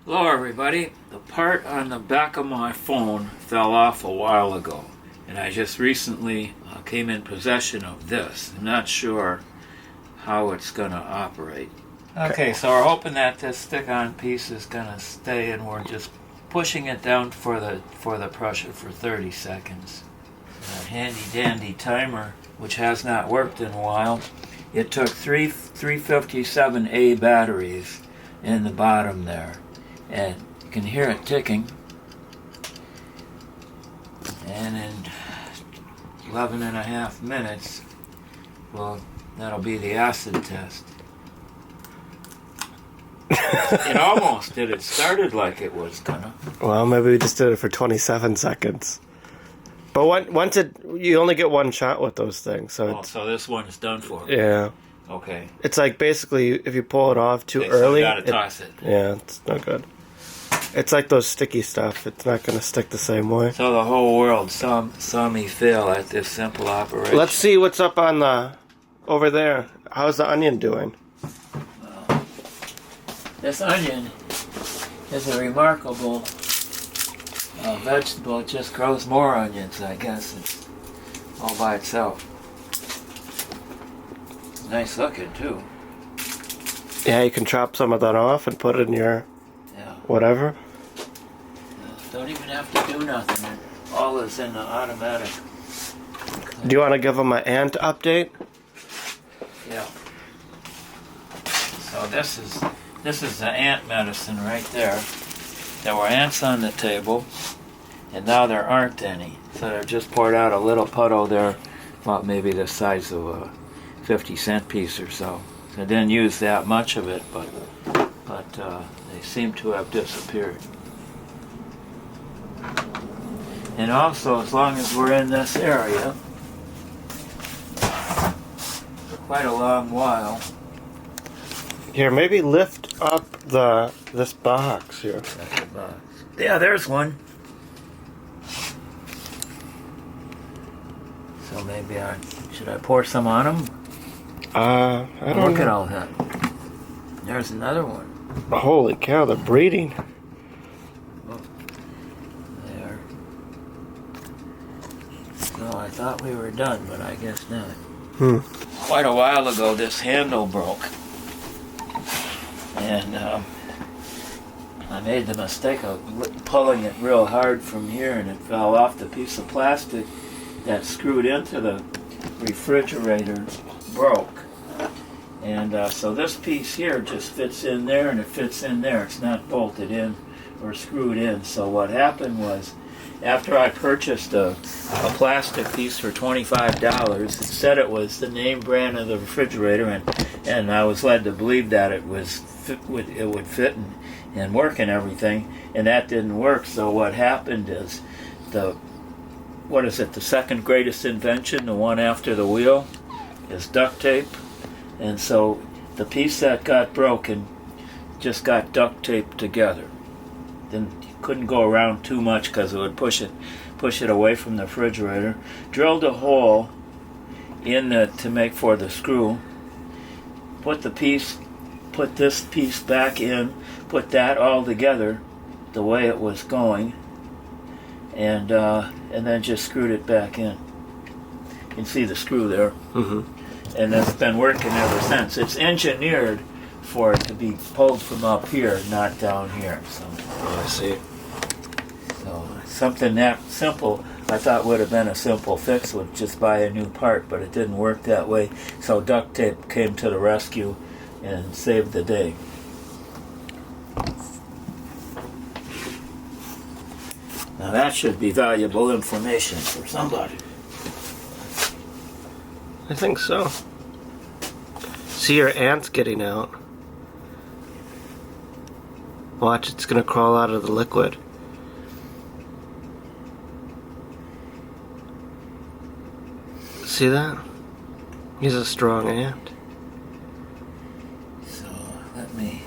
Hello everybody. The part on the back of my phone fell off a while ago, and I just recently came in possession of this. I'm not sure how it's going to operate. Okay, so we're hoping that this stick-on piece is going to stay, and we're just pushing it down for the pressure for 30 seconds. A handy-dandy timer, which has not worked in a while. It took three 357A batteries in the bottom there. And you can hear it ticking. And in 11 and a half minutes, well, that'll be the acid test. It almost did. It started like it was gonna. Well, maybe we just did it for 27 seconds. But you only get one shot with those things. So so this one's done for. Yeah. Okay. It's like basically if you pull it off too So early. you gotta toss it. Yeah, it's not good. It's like those sticky stuff. It's not going to stick the same way. So the whole world saw me fail at this simple operation. Let's see what's up on over there. How's the onion doing? Well, this onion is a remarkable vegetable. It just grows more onions, I guess. It's all by itself. Nice looking, too. Yeah, you can chop some of that off and put it in your whatever. Don't even have to do nothing. All is in the automatic. Do you want to give them an ant update? Yeah. So this is the ant medicine right there. There were ants on the table, and now there aren't any. So they've just poured out a little puddle there, about maybe the size of a 50-cent piece or so. So I didn't use that much of it, but they seem to have disappeared. And also, as long as we're in this area for quite a long while. Here, maybe lift up this box here. That's a box. Yeah, there's one. So maybe should I pour some on them? I don't know. Look at all that. There's another one. Holy cow, they're breeding. Oh, there. No, I thought we were done, but I guess not. Quite a while ago, this handle broke. And I made the mistake of pulling it real hard from here, and it fell off. The piece of plastic that screwed into the refrigerator broke. And so this piece here just fits in there, and it fits in there. It's not bolted in or screwed in. So what happened was, after I purchased a plastic piece for $25, it said it was the name brand of the refrigerator, and I was led to believe that it would fit and work and everything, and that didn't work. So what happened is, the second greatest invention, the one after the wheel, is duct tape. And so the piece that got broken just got duct taped together. Then you couldn't go around too much because it would push it away from the refrigerator. Drilled a hole in to make for the screw. Put this piece back in. Put that all together the way it was going, and then just screwed it back in. You can see the screw there. Mm-hmm. And it's been working ever since. It's engineered for it to be pulled from up here, not down here. So I see. So something that simple, I thought would have been a simple fix, would just buy a new part, but it didn't work that way. So duct tape came to the rescue and saved the day. Now that should be valuable information for somebody. I think so. See your ants getting out. Watch, it's gonna crawl out of the liquid. See that? He's a strong ant. So let me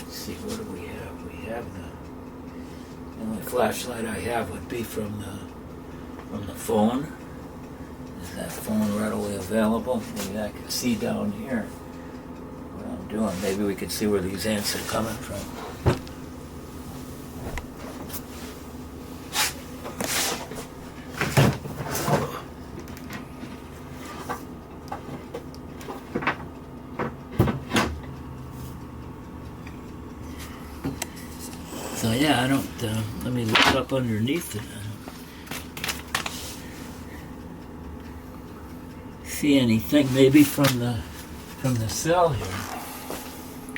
see, what do we have? We have the only flashlight I have would be from the phone. Is that phone readily available? Maybe I can see down here. Well, doing. Maybe we could see where these ants are coming from. So yeah, I don't. Let me look up underneath it. See anything maybe from the cell here?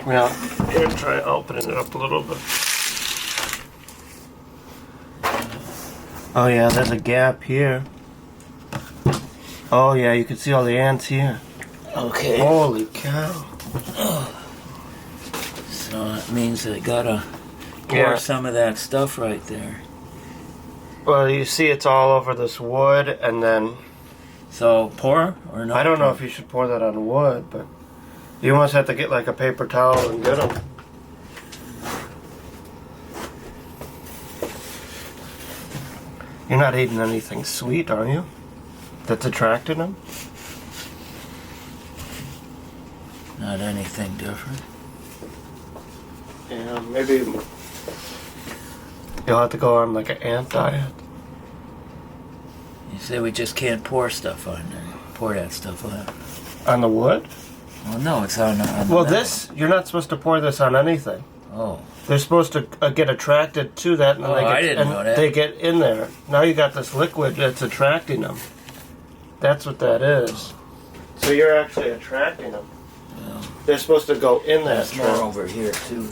Yeah, here, try opening it up a little bit. Oh yeah, there's a gap here. Oh yeah, you can see all the ants here. Okay. Holy cow. So that means they gotta pour Yeah. some of that stuff right there. Well, you see it's all over this wood, and then So pour or not? I don't know pour? if you should pour that on wood, but you almost have to get like a paper towel and get them. You're not eating anything sweet, are you? That's attracting them? Not anything different. Yeah, maybe you'll have to go on like an ant diet. You say we just can't pour stuff on there. Pour that stuff on. On the wood? Well, no, it's on the Well, metal. this, you're not supposed to pour this on anything. Oh. They're supposed to get attracted to that, and, Oh, they, get, I didn't and know that. they get in there. Now you got this liquid that's attracting them. That's what that is. So you're actually attracting them. Well, They're supposed to go in that there's more trap. over here too.